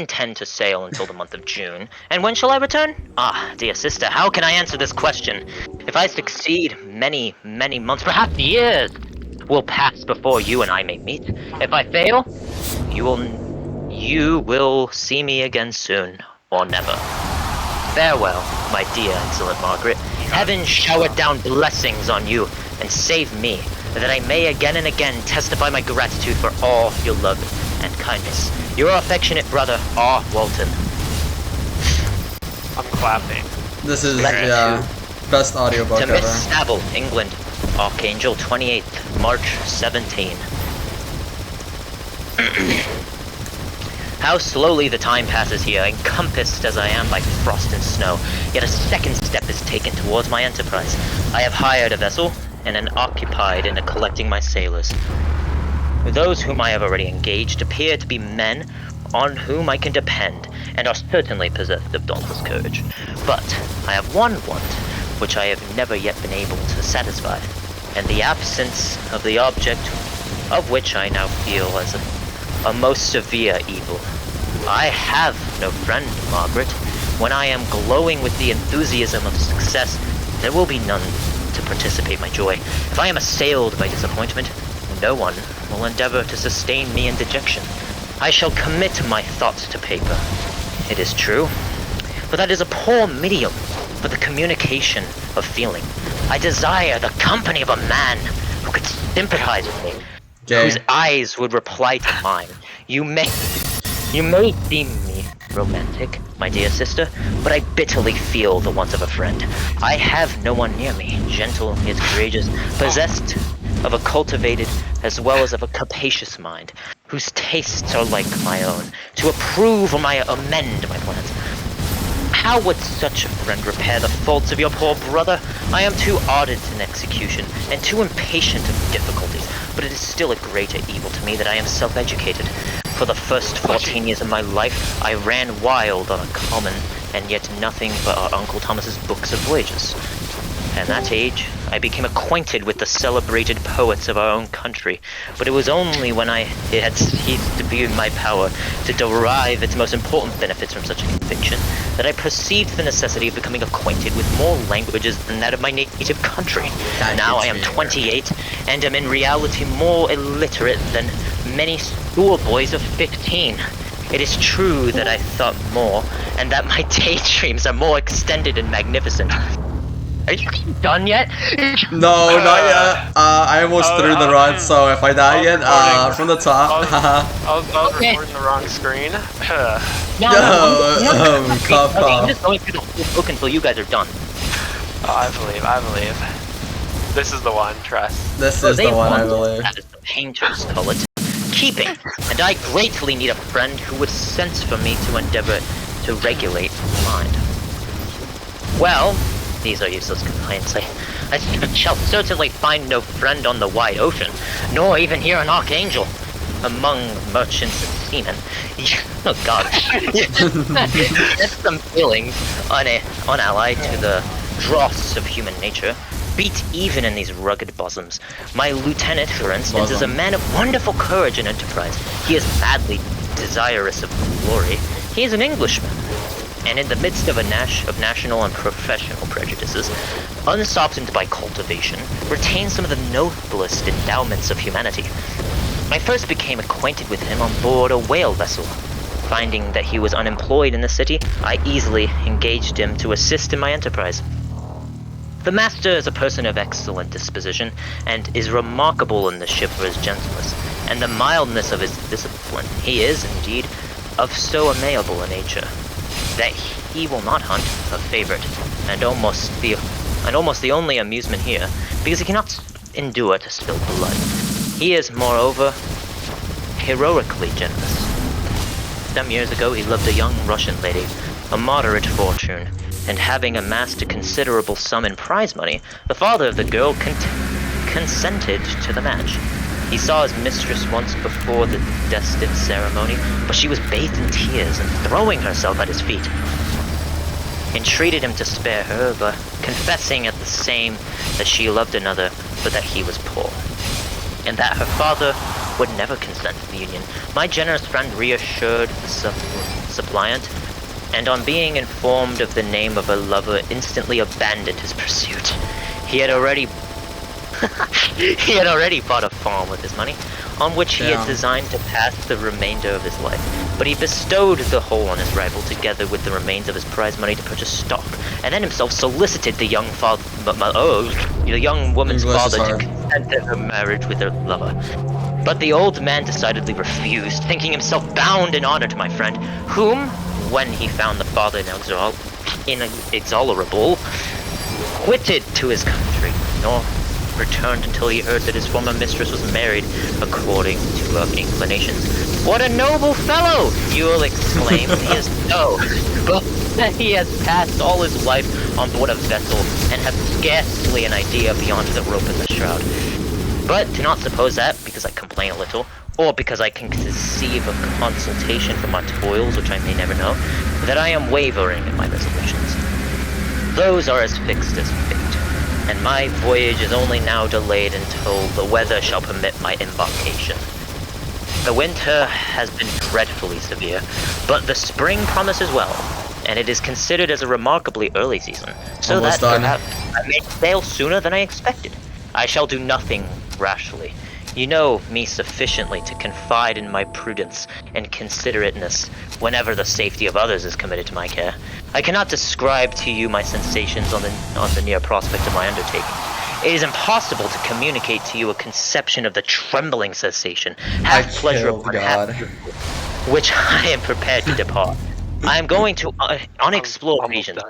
intend to sail until the month of June. And when shall I return? Ah, dear sister, how can I answer this question? If I succeed, many, many months, perhaps years, will pass before you and I may meet. If I fail, you will see me again soon, or never. Farewell, my dear excellent Margaret. Heaven shower down blessings on you, and save me, that I may again and again testify my gratitude for all your love and kindness. Your affectionate brother, R. Walton. I'm clapping. This is, yeah, best audiobook To ever. Miss Saville, England, Archangel 28th, March 17. How slowly the time passes here, encompassed as I am by frost and snow, yet a second step is taken towards my enterprise. I have hired a vessel, and am occupied in collecting my sailors. Those whom I have already engaged appear to be men on whom I can depend, and are certainly possessed of dauntless courage. But I have one want, which I have never yet been able to satisfy, and the absence of the object of which I now feel as a most severe evil. I have no friend, Margaret. When I am glowing with the enthusiasm of success, there will be none to participate my joy. If I am assailed by disappointment, no one will endeavor to sustain me in dejection. I shall commit my thoughts to paper. It is true, but that is a poor medium for the communication of feeling. I desire the company of a man who could sympathize with me, whose eyes would reply to mine. You may deem me romantic, my dear sister, but I bitterly feel the want of a friend. I have no one near me, gentle yet courageous, possessed of a cultivated as well as of a capacious mind, whose tastes are like my own, to approve or amend my plans. How would such a friend repair the faults of your poor brother? I am too ardent in execution, and too impatient of difficulties, but it is still a greater evil to me that I am self-educated. For the first 14 years of my life, I ran wild on a common, and yet nothing but our Uncle Thomas's books of voyages. At that age, I became acquainted with the celebrated poets of our own country, but it was only when it had ceased to be in my power to derive its most important benefits from such a conviction that I perceived the necessity of becoming acquainted with more languages than that of my native country. Now I am 28, and am in reality more illiterate than many schoolboys of 15. It is true that I thought more, and that my daydreams are more extended and magnificent. Are you done yet? No, not yet. I almost threw the run, so if I die again, from the top. I was recording the wrong screen. No. Cough. I'm just going through the whole book until you guys are done. Oh, I believe. This is the one, trust. This is the one, I believe. As the painters call it. Keeping. And I greatly need a friend who would sense for me to endeavor to regulate mind. Well, these are useless complaints. I shall certainly find no friend on the wide ocean, nor even here in Archangel, among merchants and seamen. Oh god. That's some feelings unallied to the dross of human nature, beat even in these rugged bosoms. My lieutenant, for instance, is a man of wonderful courage and enterprise. He is madly desirous of glory. He is an Englishman, and in the midst of national and professional prejudices, unsoftened by cultivation, retains some of the noblest endowments of humanity. I first became acquainted with him on board a whale vessel. Finding that he was unemployed in the city, I easily engaged him to assist in my enterprise. The master is a person of excellent disposition, and is remarkable in the ship for his gentleness, and the mildness of his discipline. He is, indeed, of so amiable a nature that he will not hunt a favorite, and almost the only amusement here, because he cannot endure to spill blood. He is, moreover, heroically generous. Some years ago he loved a young Russian lady, of moderate fortune, and having amassed a considerable sum in prize money, the father of the girl consented to the match. He saw his mistress once before the destined ceremony, but she was bathed in tears and throwing herself at his feet. Entreated him to spare her, but confessing at the same that she loved another, but that he was poor, and that her father would never consent to the union. My generous friend reassured the suppliant, and on being informed of the name of her lover, instantly abandoned his pursuit. He had already bought a farm with his money, on which he had designed to pass the remainder of his life. But he bestowed the whole on his rival, together with the remains of his prize money to purchase stock, and then himself solicited the young woman's father to consent to her marriage with her lover. But the old man decidedly refused, thinking himself bound in honor to my friend, whom, when he found the father inexorable, quitted to his country, nor returned until he heard that his former mistress was married according to her inclinations. What a noble fellow! You will exclaim. He is no, but he has passed all his life on board a vessel and has scarcely an idea beyond the rope and the shroud. But do not suppose that, because I complain a little, or because I can conceive of consultation for my toils, which I may never know, that I am wavering in my resolutions. Those are as fixed as fate, and my voyage is only now delayed until the weather shall permit my embarkation. The winter has been dreadfully severe, but the spring promises well, and it is considered as a remarkably early season, so Almost that done. perhaps I may sail sooner than I expected. I shall do nothing rashly. You know me sufficiently to confide in my prudence and considerateness whenever the safety of others is committed to my care. I cannot describe to you my sensations on the near prospect of my undertaking. It is impossible to communicate to you a conception of the trembling sensation, half pleasure upon half which I am prepared to depart. I am going to unexplored regions.